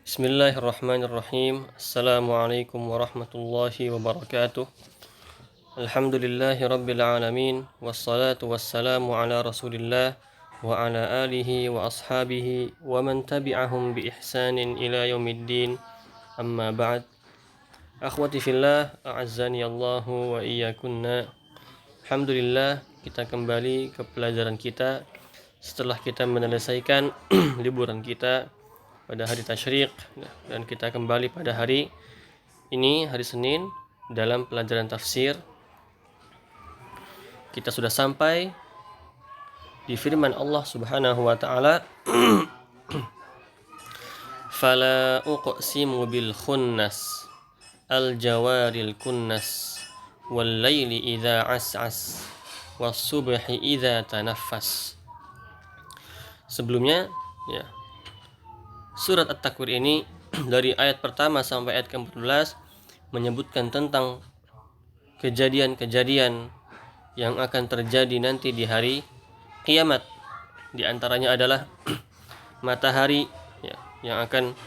Bismillahirrahmanirrahim. Assalamualaikum warahmatullahi wabarakatuh. Alhamdulillahi rabbil alamin. Wassalatu wassalamu ala rasulillah wa ala alihi wa ashabihi wa man tabi'ahum bi ihsanin ila yaumiddin. Amma ba'd. Akhwati fillah, a'azzani Allahu wa iyyakunna. Alhamdulillah, kita kembali ke pelajaran kita setelah kita menyelesaikan liburan kita pada hari tasyrik, dan kita kembali pada hari ini, hari Senin, dalam pelajaran tafsir. Kita sudah sampai di firman Allah Subhanahu wa taala, fala uqsimu bil khunnas al jawaril kunnas wal laili idza as'as was subhi idza tanaffas. Sebelumnya ya, surat At-Takwir ini dari ayat pertama sampai ayat ke-14 menyebutkan tentang kejadian-kejadian yang akan terjadi nanti di hari kiamat. Di antaranya adalah matahari ya, yang akan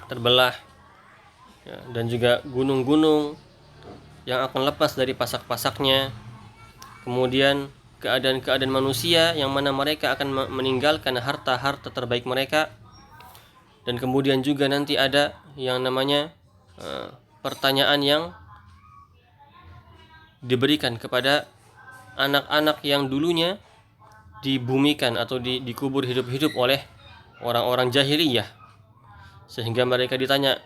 terbelah ya, dan juga gunung-gunung yang akan lepas dari pasak-pasaknya. Kemudian keadaan-keadaan manusia yang mana mereka akan meninggalkan harta-harta terbaik mereka. Dan kemudian juga nanti ada yang namanya pertanyaan yang diberikan kepada anak-anak yang dulunya dibumikan atau dikubur hidup-hidup oleh orang-orang jahiliyah, sehingga mereka ditanya,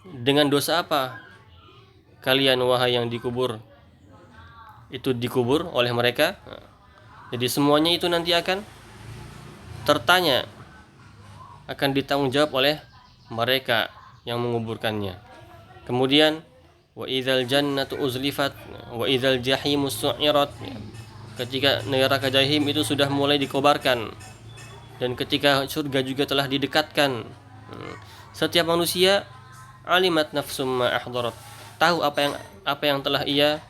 dengan dosa apa kalian wahai yang dikubur itu dikubur oleh mereka. Jadi semuanya itu nanti akan tertanya, akan ditanggung jawab oleh mereka yang menguburkannya. Kemudian wa idzal jannatu uzlifat wa idzal jahimu su'irat, ketika neraka jahim itu sudah mulai dikobarkan, dan ketika surga juga telah didekatkan. Setiap manusia alimat nafsum ma ahdarat, tahu apa yang telah ia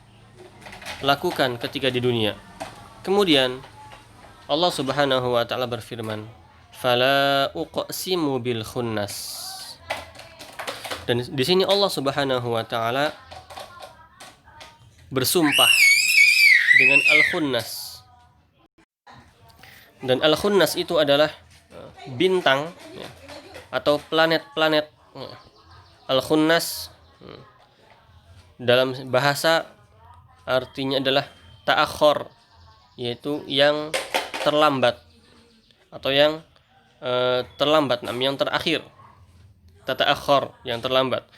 lakukan ketika di dunia. Kemudian Allah Subhanahu wa taala berfirman, fala uqsimu bil khunnas. Dan di sini Allah Subhanahu wa taala bersumpah dengan al-khunnas. Dan al-khunnas itu adalah bintang ya, atau planet-planet. Al-khunnas dalam bahasa artinya adalah ta'akhir, yaitu yang terlambat atau yang terlambat, yang terakhir. Tata'akhir, yang terlambat.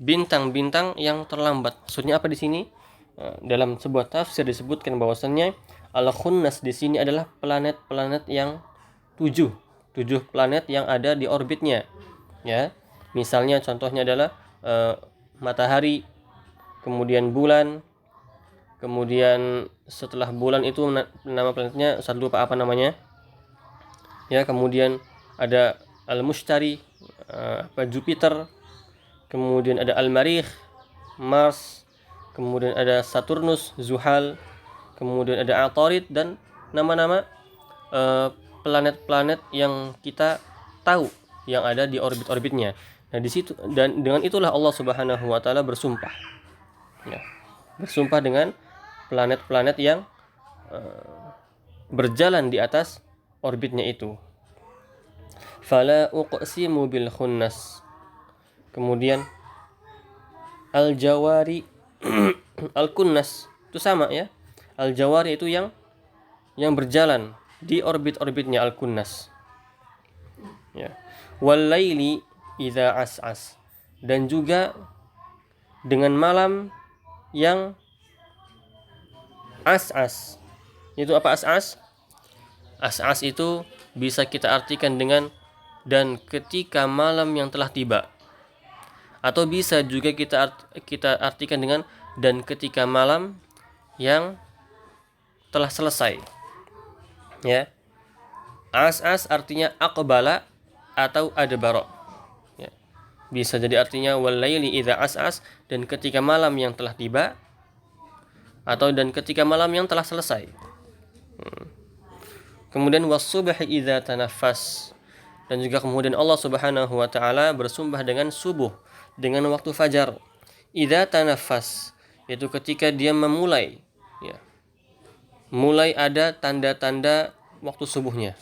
Bintang-bintang yang terlambat. Maksudnya apa di sini? Dalam sebuah tafsir disebutkan bahwasannya al-khunnas di sini adalah planet-planet yang 7 planet yang ada di orbitnya. Ya. Misalnya contohnya adalah matahari, kemudian bulan, kemudian setelah bulan itu nama planetnya saya lupa apa namanya. Ya, kemudian ada Al-Mushtari, Jupiter, kemudian ada Al-Marikh, Mars, kemudian ada Saturnus, Zuhal, kemudian ada Atarid, dan nama-nama planet-planet yang kita tahu yang ada di orbit-orbitnya. Nah, di situ, dan dengan itulah Allah Subhanahu wa taala bersumpah. Ya, bersumpah dengan planet-planet yang berjalan di atas orbitnya itu. Fala uqsimu bil khunnas. Kemudian al-jawari al-kunnas itu sama ya. Al-jawari itu yang berjalan di orbit-orbitnya al-kunnas. Ya. Wal laili idza as'as, dan juga dengan malam yang as'as. Itu apa as'as? As'as itu bisa kita artikan dengan dan ketika malam yang telah tiba, atau bisa juga kita artikan dengan dan ketika malam yang telah selesai. Ya. As'as artinya aqbala atau adbara. Ya. Bisa jadi artinya wal laili idza as'as, dan ketika malam yang telah tiba, atau dan ketika malam yang telah selesai. Kemudian was-subhi idza tanaffas, Dan juga kemudian Allah Subhanahu wa taala bersumpah dengan subuh, dengan waktu fajar. Idza tanaffas, yaitu ketika dia memulai, ya. Mulai ada tanda-tanda waktu subuhnya.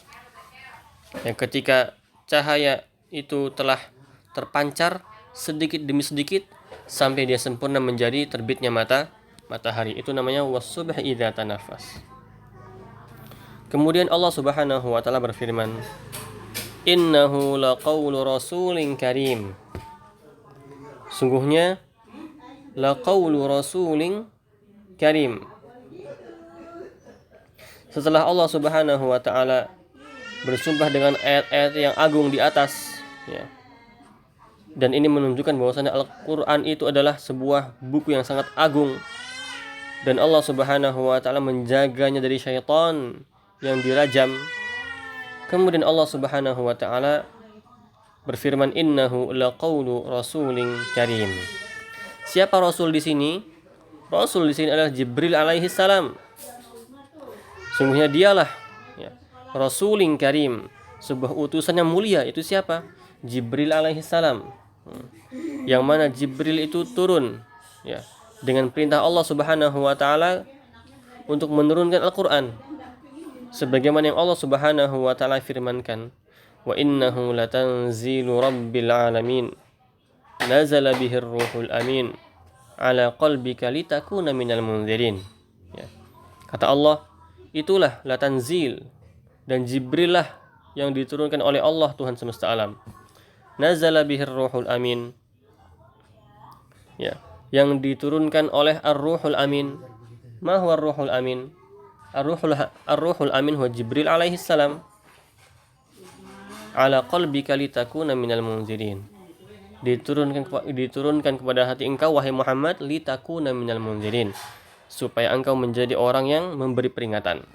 Yang ketika cahaya itu telah terpancar sedikit demi sedikit sampai dia sempurna menjadi terbitnya matahari. Itu namanya was-subh idza tanaffas. Kemudian Allah Subhanahu wa taala berfirman, "Innahu laqaulu rasulin karim." Sungguhnya laqaulu rasulin karim. Setelah Allah Subhanahu wa taala bersumpah dengan ayat-ayat yang agung di atas, ya. Dan ini menunjukkan bahwasanya Al-Qur'an itu adalah sebuah buku yang sangat agung dan Allah Subhanahu wa taala menjaganya dari syaitan yang dirajam. Kemudian Allah Subhanahu wa taala berfirman, "Innahu laqaulu rasulin karim." Siapa rasul di sini? Rasul di sini adalah Jibril alaihi salam. Sungguhnya dialah, ya, Rasulin Karim, sebuah utusan yang mulia. Itu siapa? Jibril alaihi salam. Yang mana Jibril itu turun, ya, dengan perintah Allah Subhanahu wa taala untuk menurunkan Al-Qur'an. Sebagaimana yang Allah Subhanahu wa taala firmankan, "Wa innahu latanzilu rabbil alamin. Nazala bihir ruhul amin ala qalbika litakuna minal munzirin." Ya. Kata Allah, itulah latanzil, dan Jibril lah yang diturunkan oleh Allah Tuhan semesta alam. Nazala bihir ruhul amin, ya, yang diturunkan oleh ar-ruhul amin. Ma huwa ar-ruhul amin? Ar-ruhul amin huwa Jibril alaihi salam. Ala qalbika litakuna minal munzirin. Diturunkan kepada hati engkau wahai Muhammad, litakuna minal munzirin, supaya engkau menjadi orang yang memberi peringatan.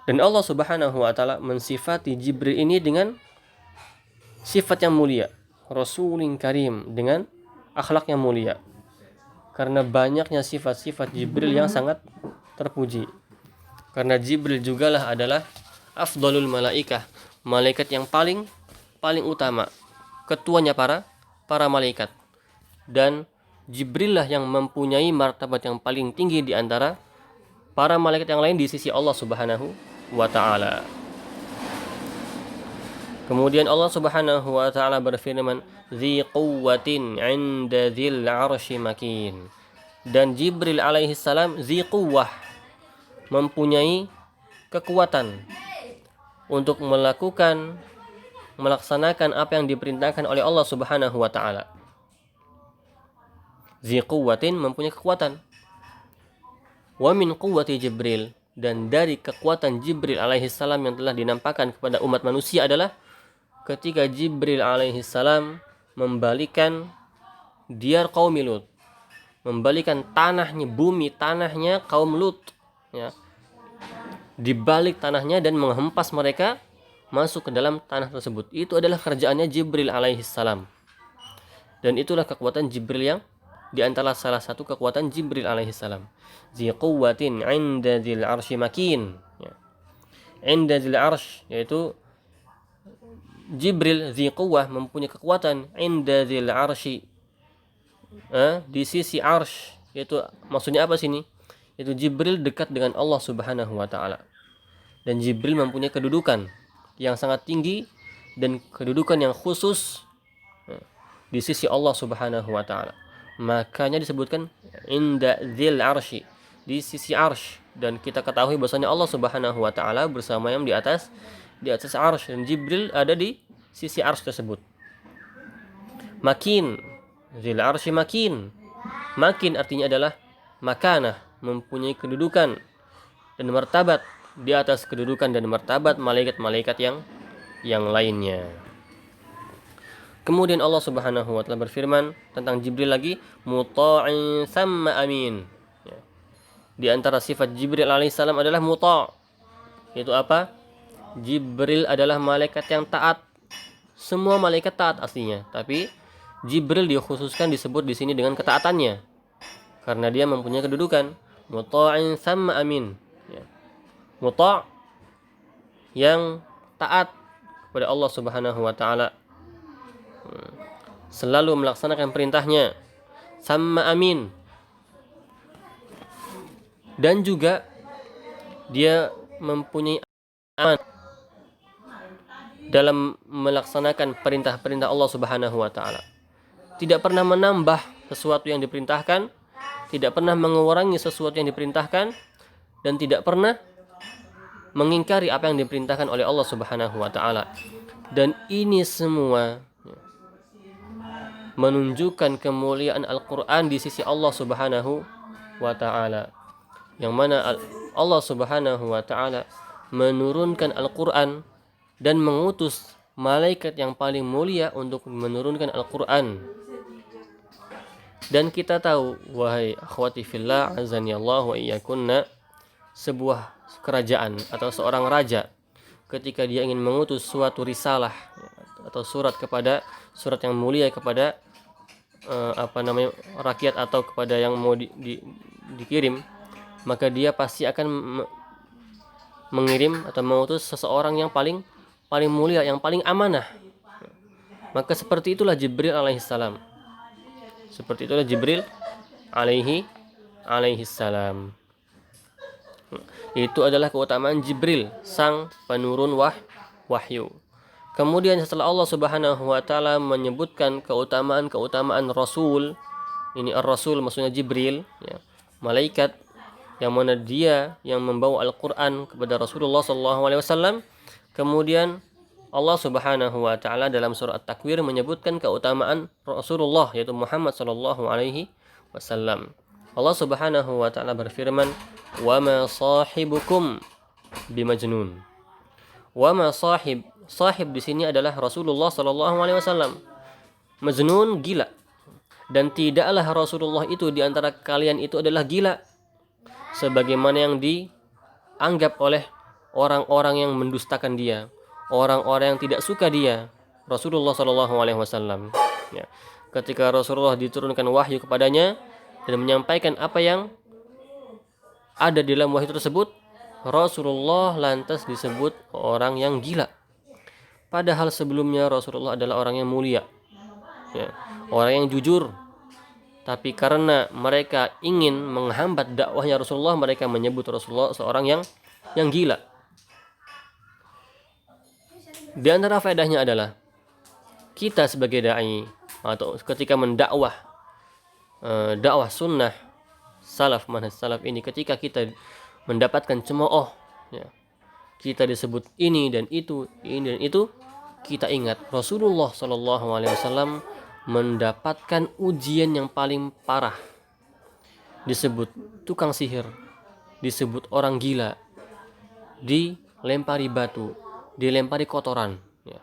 Dan Allah Subhanahu wa taala mensifati Jibril ini dengan sifat yang mulia, Rasulin Karim, dengan akhlak yang mulia. Karena banyaknya sifat-sifat Jibril yang sangat terpuji. Karena Jibril jugalah adalah afdalul malaikah, malaikat yang paling utama, ketuanya para malaikat. Dan Jibril lah yang mempunyai martabat yang paling tinggi di antara para malaikat yang lain di sisi Allah Subhanahu wa taala. Kemudian Allah Subhanahu wa taala berfirman, "Dzi quwwatin 'inda dzil 'arsy makin." Dan Jibril alaihi salam dzi quwwah, mempunyai kekuatan untuk melaksanakan apa yang diperintahkan oleh Allah Subhanahu wa taala. Dzi quwwatin, mempunyai kekuatan. Wa min quwwati Jibril, dan dari kekuatan Jibril alaihi salam yang telah dinampakkan kepada umat manusia adalah ketika Jibril alaihi salam membalikan diyar kaum Lut, membalikan bumi tanahnya kaum Lut, ya, dibalik tanahnya dan menghempas mereka masuk ke dalam tanah tersebut. Itu adalah kerjaannya Jibril alaihi salam. Dan itulah kekuatan Jibril, yang di antara salah satu kekuatan Jibril alaihi salam. Dzi quwwatin 'inda dzil 'arsy makin, ya. 'Inda dzil 'arsy, yaitu Jibril dzi quwwah, mempunyai kekuatan 'inda dzil 'arsy, di sisi arsy. Yaitu maksudnya apa sini? Yaitu Jibril dekat dengan Allah Subhanahu wa taala. Dan Jibril mempunyai kedudukan yang sangat tinggi dan kedudukan yang khusus di sisi Allah Subhanahu wa taala. Makanya disebutkan inda dzil arsy, di sisi arsy. Dan kita ketahui bahwasanya Allah Subhanahu wa taala bersama yang di atas arsy, dan Jibril ada di sisi arsy tersebut. Makin, dzil arsy makin. Makin artinya adalah makanah, mempunyai kedudukan dan martabat di atas kedudukan dan martabat malaikat-malaikat yang lainnya. Kemudian Allah Subhanahu wa taala berfirman tentang Jibril lagi, muta'in tsamma amin. Ya. Di antara sifat Jibril alaihissalam adalah muta'. Yaitu apa? Jibril adalah malaikat yang taat. Semua malaikat taat aslinya, tapi Jibril dikhususkan disebut di sini dengan ketaatannya. Karena dia mempunyai kedudukan muta'in tsamma amin. Ya. Muta' yang taat kepada Allah Subhanahu wa taala, selalu melaksanakan perintahnya, sama amin, dan juga dia mempunyai aman dalam melaksanakan perintah-perintah Allah Subhanahu wa taala. Tidak pernah menambah sesuatu yang diperintahkan, tidak pernah mengurangi sesuatu yang diperintahkan, dan tidak pernah mengingkari apa yang diperintahkan oleh Allah Subhanahu wa taala. Dan ini semua menunjukkan kemuliaan Al-Qur'an di sisi Allah Subhanahu wa taala. Yang mana Allah Subhanahu wa taala menurunkan Al-Qur'an dan mengutus malaikat yang paling mulia untuk menurunkan Al-Qur'an. Dan kita tahu, wahai akhwati fillah, azani Allah wa iyyakunna, sebuah kerajaan atau seorang raja ketika dia ingin mengutus suatu risalah atau surat yang mulia kepada rakyat atau kepada yang mau dikirim, maka dia pasti akan mengirim atau mengutus seseorang yang paling mulia, yang paling amanah. Maka seperti itulah Jibril alaihissalam. Alaihissalam. Itu adalah keutamaan Jibril, sang penurun wahyu. Kemudian setelah Allah Subhanahu wa taala menyebutkan keutamaan Rasul, ini ar-Rasul maksudnya Jibril, ya, malaikat yang mana dia yang membawa Al-Qur'an kepada Rasulullah sallallahu alaihi wasallam. Kemudian Allah Subhanahu wa taala dalam surah At-Takwir menyebutkan keutamaan Rasulullah, yaitu Muhammad sallallahu alaihi wasallam. Allah Subhanahu wa taala berfirman, "Wa ma sahibukum bimajnun." Wa ma sahib di sini adalah Rasulullah sallallahu alaihi wasallam. Majnun, gila. Dan tidaklah Rasulullah itu di antara kalian itu adalah gila, sebagaimana yang dianggap oleh orang-orang yang mendustakan dia, orang-orang yang tidak suka dia, Rasulullah sallallahu alaihi wasallam. Ya. Ketika Rasulullah diturunkan wahyu kepadanya dan menyampaikan apa yang ada di dalam wahyu tersebut, Rasulullah lantas disebut orang yang gila. Padahal sebelumnya Rasulullah adalah orang yang mulia, ya, orang yang jujur. Tapi karena mereka ingin menghambat dakwahnya Rasulullah, mereka menyebut Rasulullah seorang yang gila. Di antara faedahnya adalah kita sebagai dai atau ketika mendakwah dakwah sunnah salaf, manhaj salaf ini, ketika kita mendapatkan cemooh, ya, kita disebut ini dan itu, kita ingat Rasulullah Shallallahu Alaihi Wasallam mendapatkan ujian yang paling parah, disebut tukang sihir, disebut orang gila, dilempari batu, dilempari kotoran, ya.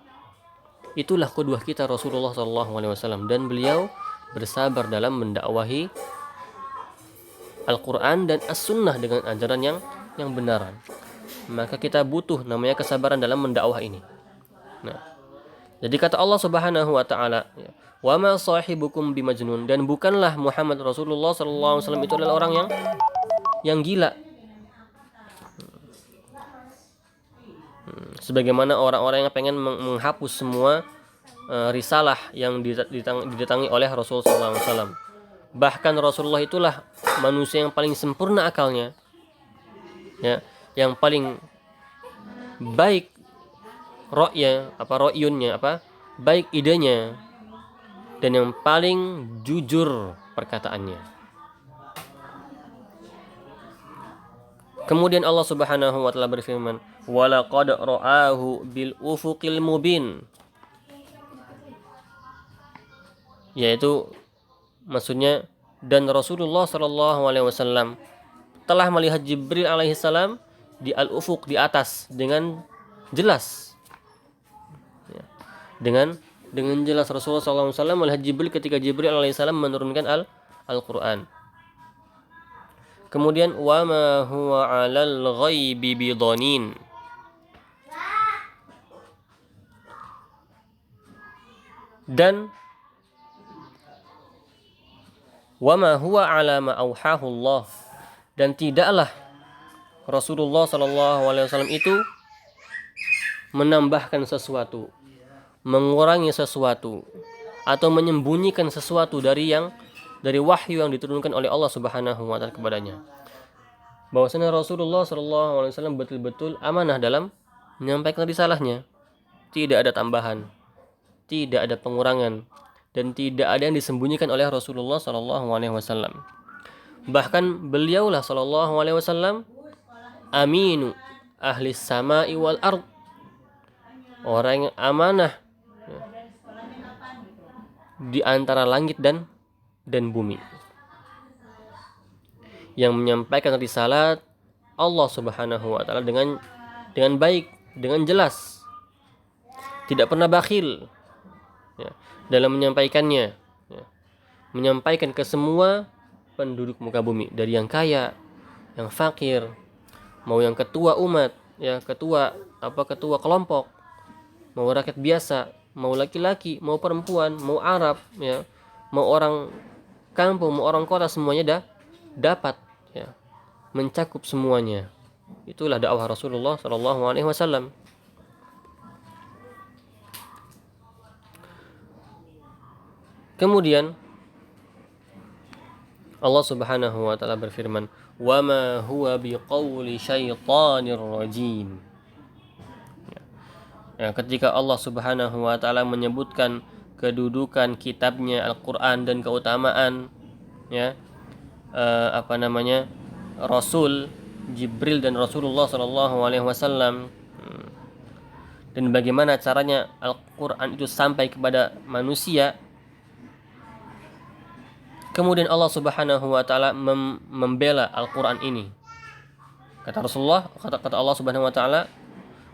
Itulah qudwah kita Rasulullah Shallallahu Alaihi Wasallam, dan beliau bersabar dalam mendakwahi Al-Quran dan As-Sunnah dengan ajaran yang benar. Maka kita butuh namanya kesabaran dalam mendakwah ini. Nah, jadi kata Allah Subhanahu wa taala, ya, wa ma sahibukum bimajnun, dan bukanlah Muhammad Rasulullah sallallahu alaihi wasallam itu adalah orang yang gila. Sebagaimana orang-orang yang pengen menghapus semua risalah yang didatangi oleh Rasul sallallahu alaihi wasallam. Bahkan Rasulullah itulah manusia yang paling sempurna akalnya, ya, yang paling baik ro'yunnya, baik idenya, dan yang paling jujur perkataannya. Kemudian Allah Subhanahu wa taala berfirman, "Wa laqad ra'ahu bil ufuqil mubin." Yaitu maksudnya, dan Rasulullah sallallahu alaihi wasallam telah melihat Jibril alaihissalam di al-ufuq, di atas, dengan jelas. Ya. Dengan jelas Rasulullah sallallahu alaihi wasallam melihat Jibril ketika Jibril alaihissalam menurunkan Al-Qur'an. Kemudian wa ma huwa 'alal ghaibi bidhanin. Dan wa ma huwa 'ala ma auhahu Allah, dan tidaklah Rasulullah sallallahu alaihi wasallam itu menambahkan sesuatu, mengurangi sesuatu, atau menyembunyikan sesuatu dari wahyu yang diturunkan oleh Allah Subhanahu wa taala kepadanya. Bahwasanya Rasulullah SAW betul-betul amanah dalam menyampaikan risalahnya. Tidak ada tambahan, tidak ada pengurangan, dan tidak ada yang disembunyikan oleh Rasulullah SAW. Bahkan beliaulah SAW aminu ahli samai wal ard, orang yang amanah di antara langit dan bumi, yang menyampaikan risalah Allah Subhanahu wa taala dengan baik, dengan jelas, tidak pernah bakhil ya, dalam menyampaikannya, ya. Menyampaikan ke semua penduduk muka bumi, dari yang kaya, yang fakir, mau yang ketua umat, ya, ketua kelompok, mau rakyat biasa, mau laki-laki, mau perempuan, mau Arab, ya, mau orang kampung, mau orang kota, semuanya dapat, ya, mencakup semuanya. Itulah dakwah Rasulullah SAW. Kemudian Allah Subhanahu wa taala berfirman, "Wa ma huwa biqauli syaitanir rajim." Ya, ketika Allah Subhanahu wa taala menyebutkan kedudukan kitabnya Al-Qur'an dan keutamaan, ya, Rasul Jibril dan Rasulullah sallallahu alaihi wasallam, dan bagaimana caranya Al-Qur'an itu sampai kepada manusia. Kemudian Allah Subhanahu wa taala membela Al-Qur'an ini. Kata Rasulullah, kata Allah Subhanahu wa taala,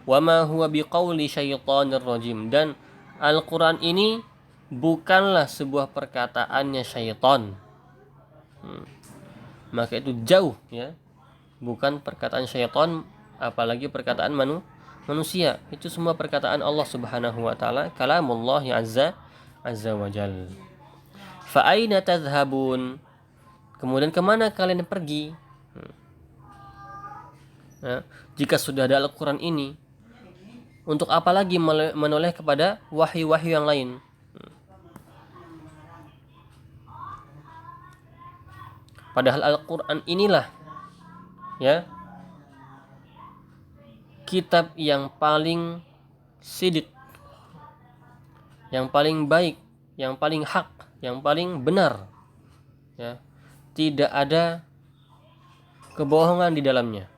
"Wa ma huwa biqauli syaitanir rajim." Dan Al-Qur'an ini bukanlah sebuah perkataannya syaitan. Maka itu jauh, ya. Bukan perkataan syaitan, apalagi perkataan manusia. Itu semua perkataan Allah Subhanahu wa taala, kalamullah azza wa jalla. Fa aina tadhhabun? Kemudian kemana kalian pergi? Nah, jika sudah ada Al-Quran ini, untuk apa lagi menoleh kepada wahyu-wahyu yang lain? Padahal Al-Quran inilah, ya, kitab yang paling sidik, yang paling baik, yang paling hak, yang paling benar, ya. Tidak ada kebohongan di dalamnya.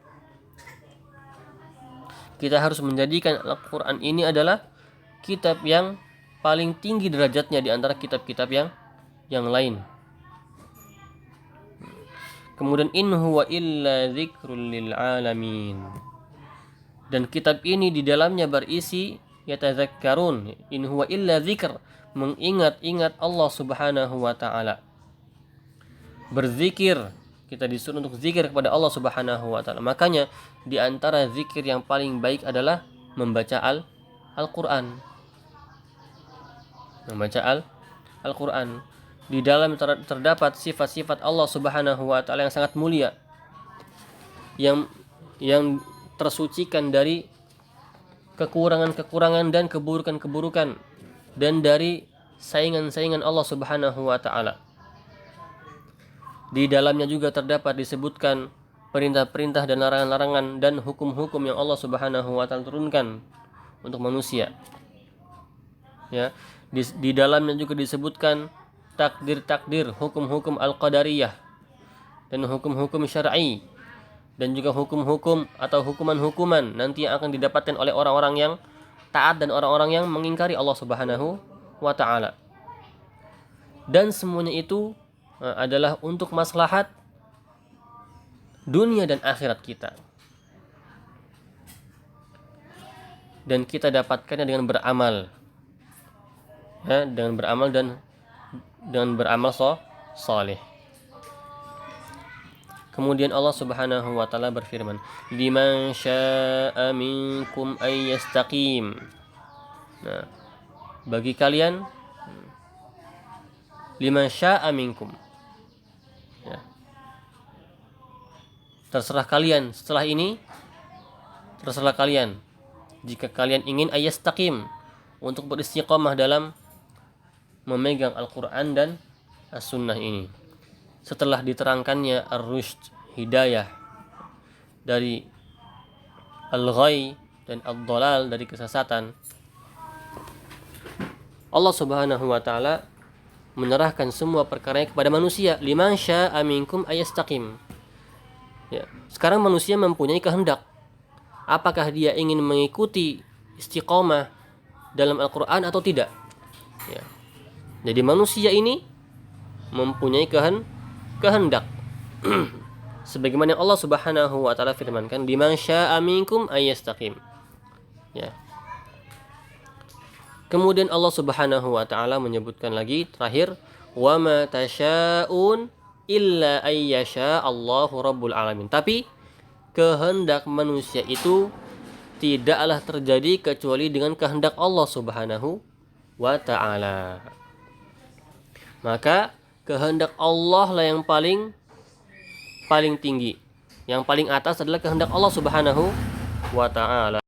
Kita harus menjadikan Al-Quran ini adalah kitab yang paling tinggi derajatnya di antara kitab-kitab yang lain. Kemudian in huwa illa dzikrul lil alamin. Dan kitab ini di dalamnya berisi yatazakkarun, in huwa illa dzikr, mengingat-ingat Allah Subhanahu wa taala. Berzikir, kita disuruh untuk zikir kepada Allah Subhanahu wa taala. Makanya di antara zikir yang paling baik adalah membaca Al-Qur'an. Membaca Al-Qur'an. Di dalam terdapat sifat-sifat Allah Subhanahu wa taala yang sangat mulia, yang tersucikan dari kekurangan-kekurangan dan keburukan-keburukan, dan dari saingan-saingan Allah Subhanahu wa taala. Di dalamnya juga terdapat disebutkan perintah-perintah dan larangan-larangan dan hukum-hukum yang Allah Subhanahu wa taala turunkan untuk manusia. Ya, di dalamnya juga disebutkan takdir-takdir, hukum-hukum al-qadariyah dan hukum-hukum syar'i, dan juga hukum-hukum atau hukuman-hukuman nanti yang akan didapatkan oleh orang-orang yang taat dan orang-orang yang mengingkari Allah Subhanahu wa taala. Dan semuanya itu adalah untuk maslahat dunia dan akhirat kita. Dan kita dapatkannya dengan beramal. Ya, dengan beramal dan dengan beramal saleh. Kemudian Allah Subhanahu wa taala berfirman, "Liman syaa'a minkum ay yastaqim." Nah, bagi kalian, liman syaa'a minkum. Ya. Terserah kalian, setelah ini terserah kalian. jika kalian ingin ayastaqim, untuk beristiqamah dalam memegang Al-Quran dan As-Sunnah ini. Setelah diterangkannya ar-rushd, hidayah, dari al-ghay dan ad-dhalal, dari kesesatan, Allah Subhanahu wa taala menyerahkan semua perkaranya kepada manusia. Liman syaa minkum ayastaqim. Ya, sekarang manusia mempunyai kehendak. Apakah dia ingin mengikuti istiqamah dalam Al-Quran atau tidak? Ya. Jadi manusia ini mempunyai kehendak. Sebagaimana Allah Subhanahu wa taala firmankan, liman syaa minkum ayastaqim. Ya. Kemudian Allah Subhanahu wa taala menyebutkan lagi terakhir, wa ma tasyaun illa ayyasha Allahu rabbul alamin. Tapi kehendak manusia itu tidaklah terjadi kecuali dengan kehendak Allah Subhanahu wa taala. Maka kehendak Allah lah yang paling tinggi. Yang paling atas adalah kehendak Allah Subhanahu wa taala.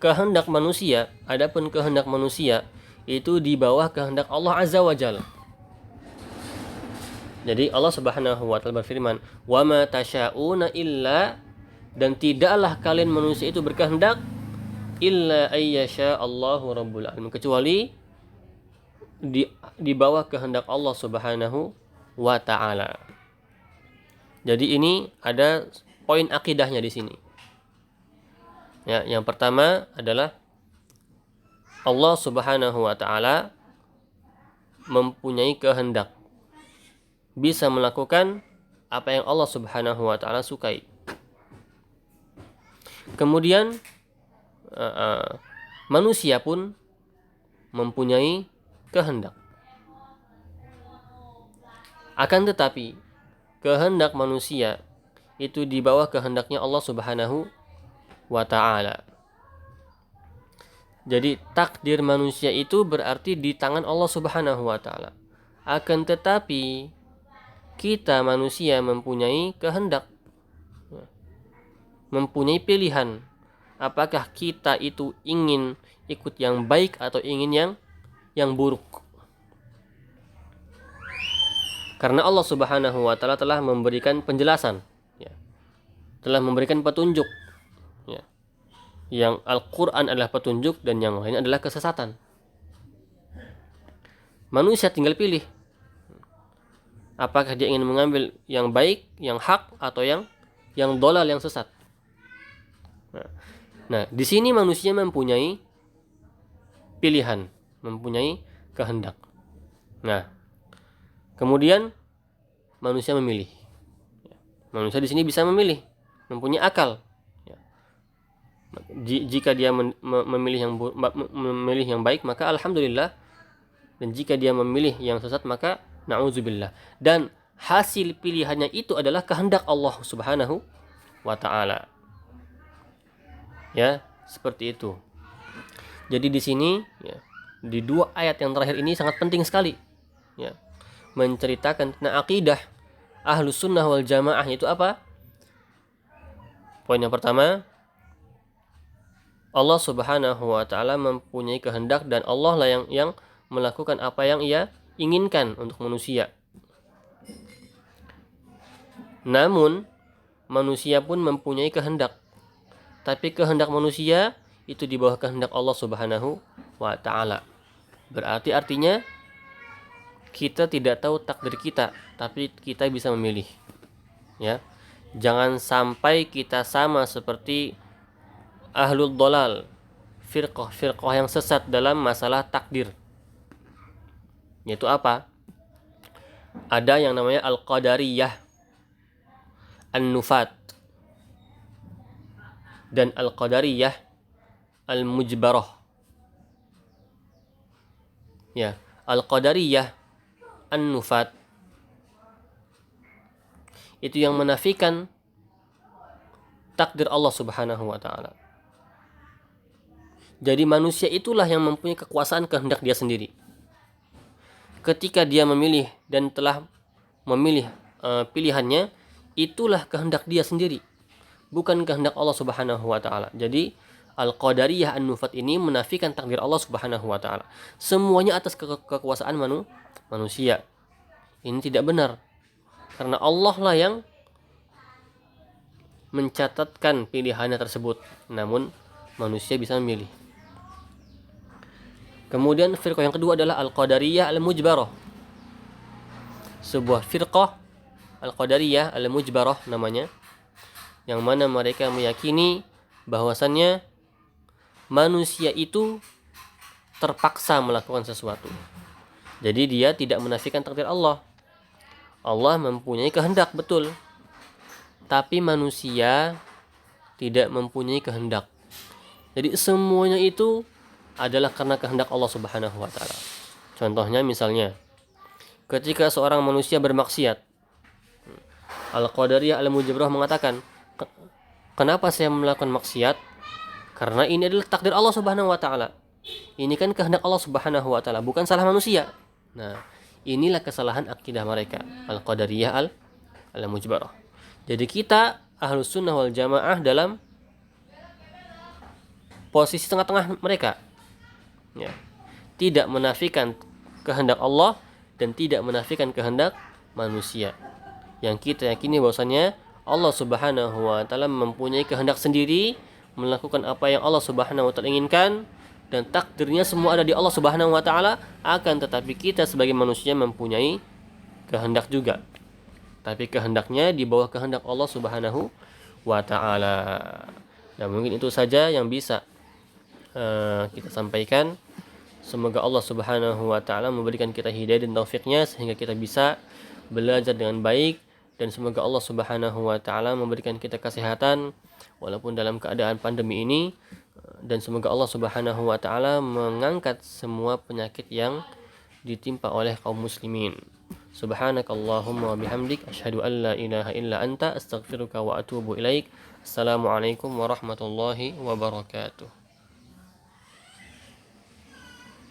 Kehendak manusia, adapun kehendak manusia itu di bawah kehendak Allah Azza wa Jalla. Jadi Allah Subhanahu wa taala berfirman, "Wa ma tasyauna illa," dan tidaklah kalian manusia itu berkehendak illa ayyasha Allahu rabbul alamin, kecuali di bawah kehendak Allah Subhanahu wa taala. Jadi ini ada poin akidahnya di sini. Ya, yang pertama adalah Allah Subhanahu wa taala mempunyai kehendak, bisa melakukan apa yang Allah Subhanahu wa taala sukai. Kemudian manusia pun mempunyai kehendak. Akan tetapi kehendak manusia itu di bawah kehendaknya Allah Subhanahu wa ta'ala. Jadi takdir manusia itu berarti di tangan Allah Subhanahu wa ta'ala. Akan tetapi kita manusia mempunyai kehendak, mempunyai pilihan. Apakah kita itu ingin ikut yang baik atau ingin yang buruk? Karena Allah Subhanahu wa ta'ala telah memberikan penjelasan, ya, telah memberikan petunjuk, ya. Yang Al-Quran adalah petunjuk dan yang lain adalah kesesatan. Manusia tinggal pilih apakah dia ingin mengambil yang baik, yang hak, atau yang dhalal, yang sesat. Nah, di sini manusia mempunyai pilihan, mempunyai kehendak. Nah, kemudian manusia memilih. Manusia di sini bisa memilih, mempunyai akal. Jika dia memilih yang baik, maka alhamdulillah. Dan jika dia memilih yang sesat, maka na'udzubillah. Dan hasil pilihannya itu adalah kehendak Allah Subhanahu wa ta'ala. Ya, seperti itu. Jadi di sini, ya, di dua ayat yang terakhir ini sangat penting sekali, ya, menceritakan tentang akidah Ahlus Sunnah wal Jamaah. Itu apa? Poin yang pertama, Allah Subhanahu wa ta'ala mempunyai kehendak dan Allah lah yang melakukan apa yang Ia inginkan untuk manusia. Namun manusia pun mempunyai kehendak, tapi kehendak manusia itu di bawah kehendak Allah Subhanahu wa ta'ala. Berarti artinya kita tidak tahu takdir kita, tapi kita bisa memilih. Ya, jangan sampai kita sama seperti ahlul dhalal, firqah yang sesat dalam masalah takdir. Yaitu apa? Ada yang namanya al-qadariyah, an-nufat, dan al-qadariyah al-mujbarah. Ya, al-qadariyah an-nufat itu yang menafikan takdir Allah Subhanahu wa ta'ala. Jadi manusia itulah yang mempunyai kekuasaan kehendak dia sendiri. Ketika dia memilih dan telah memilih pilihannya, itulah kehendak dia sendiri, bukan kehendak Allah Subhanahu wa ta'ala. Jadi Al-Qadariyah An-Nufat ini menafikan takdir Allah Subhanahu wa taala. Semuanya atas kekuasaan manusia. Ini tidak benar. Karena Allah lah yang mencatatkan pilihannya tersebut. Namun manusia bisa memilih. Kemudian firqah yang kedua adalah Al-Qadariyah Al-Mujbarah. Sebuah firqah Al-Qadariyah Al-Mujbarah namanya, yang mana mereka meyakini bahwasannya manusia itu terpaksa melakukan sesuatu. Jadi dia tidak menafikan takdir Allah. Allah mempunyai kehendak, betul. Tapi manusia tidak mempunyai kehendak. Jadi semuanya itu adalah karena kehendak Allah Subhanahu wa taala. Contohnya misalnya, ketika seorang manusia bermaksiat, Al-Qadariyah Al-Mujbarah mengatakan, kenapa saya melakukan maksiat? Karena ini adalah takdir Allah Subhanahu wa taala. Ini kan kehendak Allah Subhanahu wa taala, bukan salah manusia. Nah, inilah kesalahan akidah mereka, Al-Qadariyah Al-Mujbarah. Jadi kita Ahlus Sunnah wal Jamaah dalam posisi tengah-tengah mereka. Ya. Tidak menafikan kehendak Allah dan tidak menafikan kehendak manusia. Yang kita yakini bahwasanya Allah Subhanahu wa taala mempunyai kehendak sendiri, melakukan apa yang Allah Subhanahu wa taala inginkan, dan takdirnya semua ada di Allah Subhanahu wa taala. Akan tetapi kita sebagai manusia mempunyai kehendak juga. Tapi kehendaknya di bawah kehendak Allah Subhanahu wa taala. Nah, mungkin itu saja yang bisa kita sampaikan. Semoga Allah Subhanahu wa taala memberikan kita hidayah dan taufiknya sehingga kita bisa belajar dengan baik, dan semoga Allah Subhanahu wa taala memberikan kita kesehatan walaupun dalam keadaan pandemi ini, dan semoga Allah Subhanahu wa taala mengangkat semua penyakit yang ditimpa oleh kaum muslimin. Subhanakallahumma wa bihamdik asyhadu an la ilaha illa anta astaghfiruka wa atubu ilaik. Assalamualaikum warahmatullahi wabarakatuh.